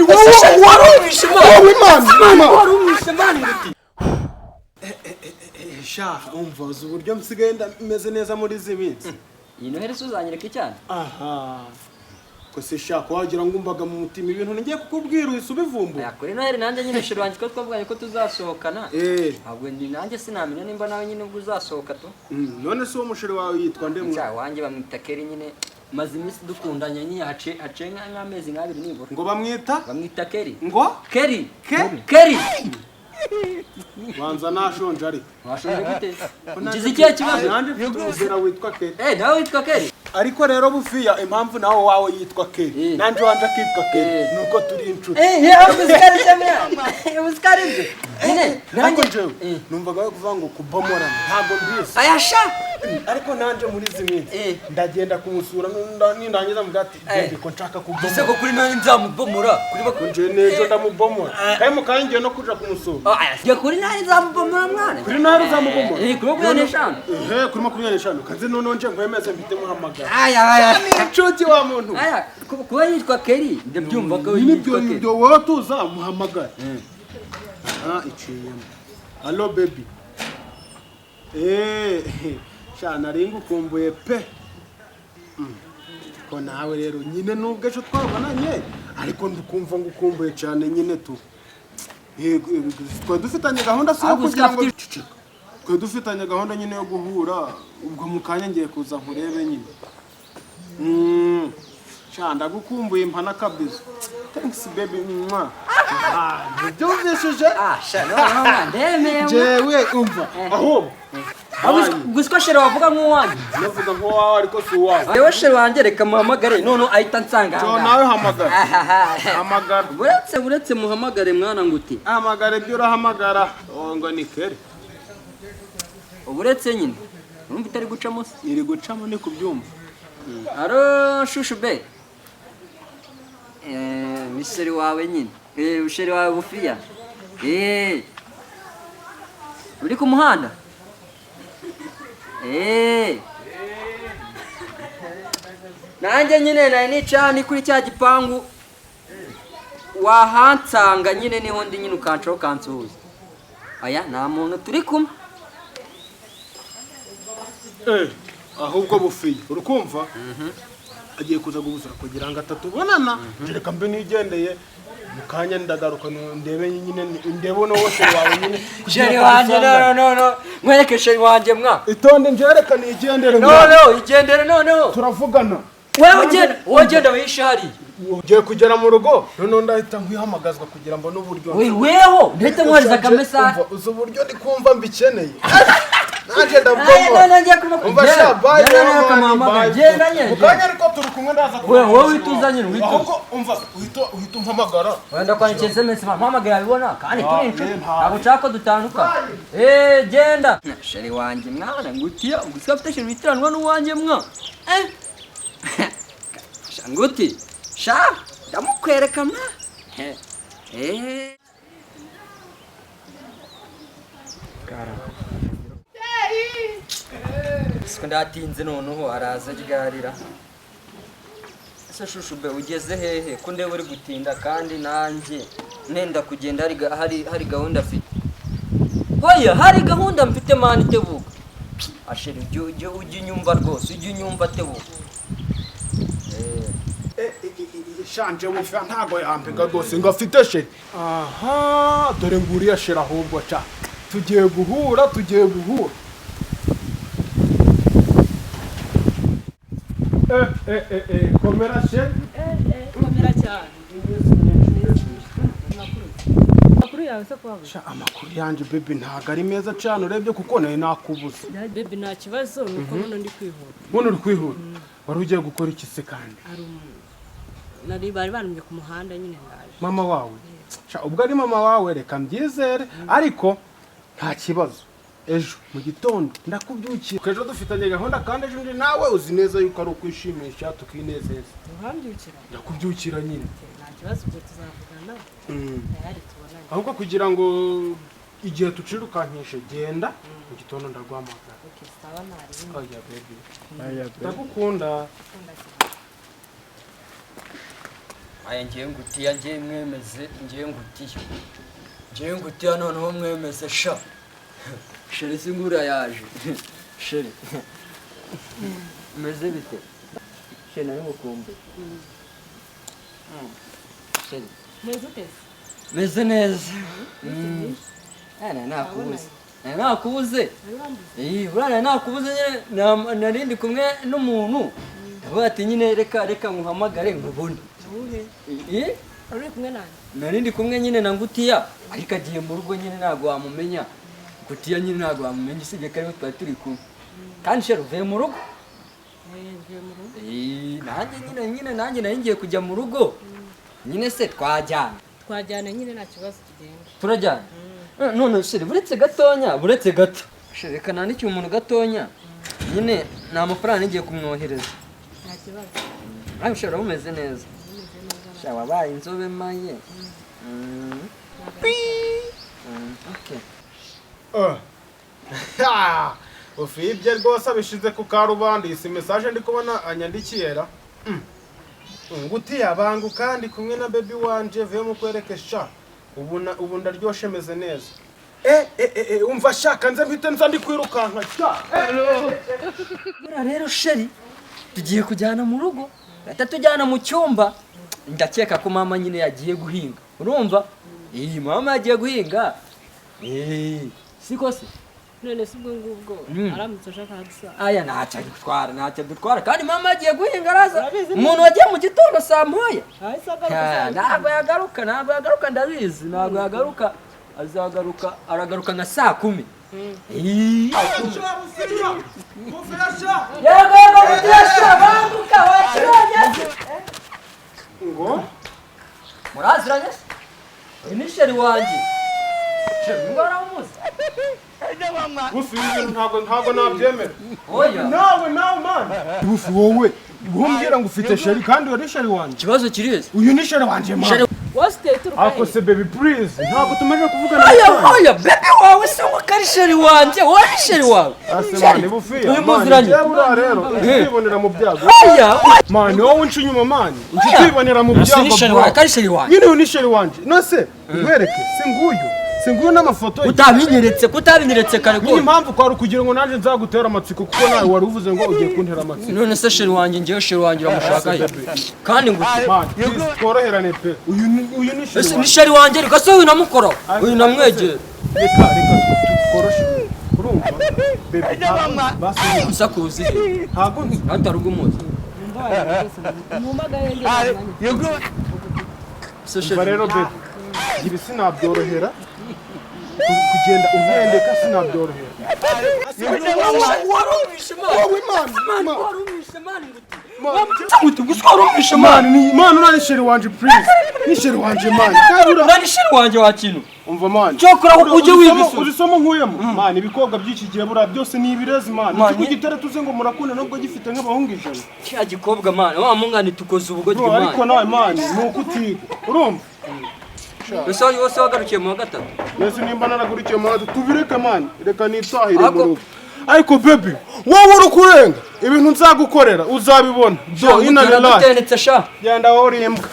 warumvishe Imana warumvishe Imana nguti sha umva uzi uburyo msigaye meze neza muri izi minsi iyi noheri suzanyereka cyane aha ko se shaka wagira ngo umbaga mu mutima ibintu ngiye kukubwira uhise ubivumbu yakuri noheri nanjye nyine shiro wanjye ko twavuganye ko tuzasohokana ahubwo ni nanjye sinamenya nimba nawe nyine ubwo uzasohoka to none se uwo mushiri wawe yitwa ndemwe cya wanjye bamwita Keri nyine maze iminsi dukundanye nyine hace nk'amezi nk'abiri nibura ngo bamwita Keri ngo Keri banza nashonje ari washonje gute ugize ikihe kibazo nanjye witwa Keri nawe witwa Keri ariko rero bufiya impamvu nawe wawe yitwa Keri nanje wanje akitwa Keri nuko turi inshuti ubuzikari cyane ubuzikari bye nyine nanjye jewe numvaga kuvuga ngo kubomora ntago mbizi ayasha ariko nanje muri zimwe ndagenda kumusura nindangiza mugati ko nshaka kubomora ese ko kuri nawe nzamubomora kuri bakunje nejo ndamubomora kandi mukangiye no kuja kumusura ya kuri nawe nzamubomora mwana kuri nawe nzamubomora kuri 25 kuri 25 kazi none nje nkwemeze mfite muhamagara aya inshuti wa muntu kuba yitwa Keri ndabyumva ko yitwa Keri ibyo wowe tuza muhamagara iciyemo allo baby shana ringu kumbuye pe ko nawe rero nyine nubwo ejo twabonanye ariko ndukumva ngukumbuye cyane nyine tu twe dufitanye gahunda so kugira ngo twe dufitanye gahunda nyine yo guhura ubwo mukanya ngiye kuza nkurebe nyine Shanda gukumbuye impana kabisa. Thanks baby. Byumvishije? Shana ndemeye. Jewe umva. Aho. Guswa shere wavuga nk'uwanjye. Navuga nk'uwawe ariko si uwawe. Yewe shere wanjye reka muhamagare none ahita nsanga. Jo nawe hamagara. Hamagara. Buretse muhamagare mwana nguti. Hamagare byo urahamagara. Ngo ni Keri. Uburetse nyine. Urumva itari gucamo se? Iri gucamo ni kubyumva. Aro shushu be. Miseri wawe nyine. Usheri wawe bufiya. Uri ku muhanda? Nanjye nyine nari nicani kuri cya gipangu wahansanga nyine niho ndi nyine ukancaho kansuhuza. Aya nta muntu turi kumwe. Ahubwo bufiye urukumva agiye kuza gusura kugira ngo atatubonana reka mbe nigendeye mukanya ndagaruka ndebe nyine ndebo no wose wawe nyine sheri wanje no mwereke sheri wanje mwa itonde njereka nigendere no igendere no turavugana wewe ugenda wishari ugiye kugera mu rugo none ndahita nkwihamagazwa kugira ngo n'uburyo weho ndahita nkwariza kamesa uzo buryo ndi kumva mbikeneye Naje ndabwo. Umbasha bye mama. Ukanya ariko turi kumwe ndaza kuba. Wewe wituzanye wito. Ahubwo umva uhita umpamagara. Wenda kwandikira SMS mpamagara abibona kandi turi inshuti. Abo chako dutanuka. Genda. Sheri wanje mwana ngutiya ugusika afite sheri witiranwa n'uwanje mwa. Shanguti. Sha ndamukwereka mwa. Kara. Ndatinze noneho araza ryarira. Ese shushube ugeze hehe ko ndebe uri gutinda kandi nanjye nenda kugenda hari gahunda afite. Hoya hari gahunda mfite mani tebuka. Asheri ujye nyumva rwose ujye nyumva tebuka. Shanje mufa ntago yampega rwose ngo afite sheri. Aha dore nguriya sheri ahubwo cha. Tugiye guhura. Komera sheri. Komera cyane. Amakuru yawe se kwa Sha amakuru yanje baby ntago ari meza cyane urebye kuko nayo nakubuze. Baby nta kibazo nuko hano ndi kwihuta. Hano uri kwihuta. Wari ugiye gukora iki se kandi? Nari bari banumye ku muhanda nyine ndaje. Mama wawe. Sha ubwo ari mama wawe reka mbyizere ariko nta kibazo. Ejo mu gitondo ndakubyukira. Ejo dufitanye gahunda kandi ejo ndi nawe uzi neza yuko ari ukwishimisha tukinezeza. Uhambyukira. Ndakubyukira nyine. Nta kibazo ubwo tuzavugana. Tayari tubonanye. Ahubwo kugira ngo igihe tucirukankishe genda mu gitondo ndaguhamagara. Okay, sawa nari. Oya baby. Ndagukunda. aya ngiye ngutiya ngiye mwemeze ngiye ngutiya noneho mwemeze sha sheri singura yaje sheri meze bite sheri nari mukumbe sheri meze neza nakubuze burana nakubuze nyine narindi kumwe n'umuntu ndavuga ati nyine reka nkuhamagare nkubone narindi kumwe nyine na ngutiya ariko agiye mu rugo nyine ntabwo wamumenya ngutiya nyine ntabwo wamumenya usibye ko ariho twari turi kumwe kandi sheri uvuye mu rugo nanjye nari ngiye kujya mu rugo nyine se twajyana nyine nta kibazo kigenda turajyana none sheri buretse gato sheri reka nandikiye umuntu gatonya nyine nta mafaranga ngiye kumwohereza nta kibazo nawe sheri umeze neza sheri wabaye inzobe maye ufibye rwose abishize ku karubanda isi message ndi kubona anyandikiye ra ngutiya bangu kandi kumwe na baby wanje vuye mu kwerekesha ubu ndaryoshe meze neza umva shaka nze mpite nza ndi kwirukanka rero sheri tugiye kujyana mu rugo tujyana mu cyumba ndakeka ko mama nyine yagiye guhinga urumva mama yagiye guhinga siko se none si ubwo ngubwo aramutse ashaka hadisa aya ntacyo dutwara kandi mama yagiye guhinga araza umuntu wagiye mu gitondo saa moya ntabwo yagaruka ndabizi ntabwo yagaruka aragaruka nka saa 10 yego mutirasha banguka wakiranye ngo muraziranye ni sheri wanjye sheri ngora umuzi gusa ibintu ntabwo nabyemera oya nawe man gusa wowe umbwira ngo ufite sheri kandi uri sheri wanjye ikibazo kireze uyu ni sheri wanjye man ako se baby please ntabwo tumaze kuvugana oya baby wawe se ngo kari sheri wanjye wowe ni sheri wawe man bufiya uyimuziranye rero twibonera mu byago oya man wowe unci nyuma man twibonera mu byago ni sheri wawe kari sheri wanjye nyine uyu ni sheri wanjye no se nkwereke singuyu n'amafoto kutabinyeretse kare ko impamvu kwari kugira ngo naje nzagutera amatsiko kuko nawe wari uvuze ngo ugiye kuntera amatsiko none se sheri wanjye ngewe sheri wanjye uramushaka he kandi ngo tworoherane pe uyu ni sheri wanjye reka se uyu namukora uyu namwegera reka tworoshe urumva bebe basi musakuzi ntabwo ntarugo umuzi rero bebe ibi sinabyorohera kugenda umpendeka sinabyorohera man urani sheri wanje please ni sheri wanje man urani sheri wanje wa kintu umva man cyokora ujye wibiso uzisoma nkuyemo man ibikobwa by'iki gihe bura byose ni ibirezi man kugitera tuze ngo murakunda nubwo gifite nk'abahungu ijana cya gikobwa man wa mungani tukoze ubugoryi man ariko nawe man nuko utiga urumva ese wose wagarukiye mu wa gatatu nese nimba naragurikiye mu wa gatatu tubireke man reka nitahire mu rugo ariko baby wowe uri kurenga ibintu nzagukorera uzabibona do inana live genda wowe uri imbwa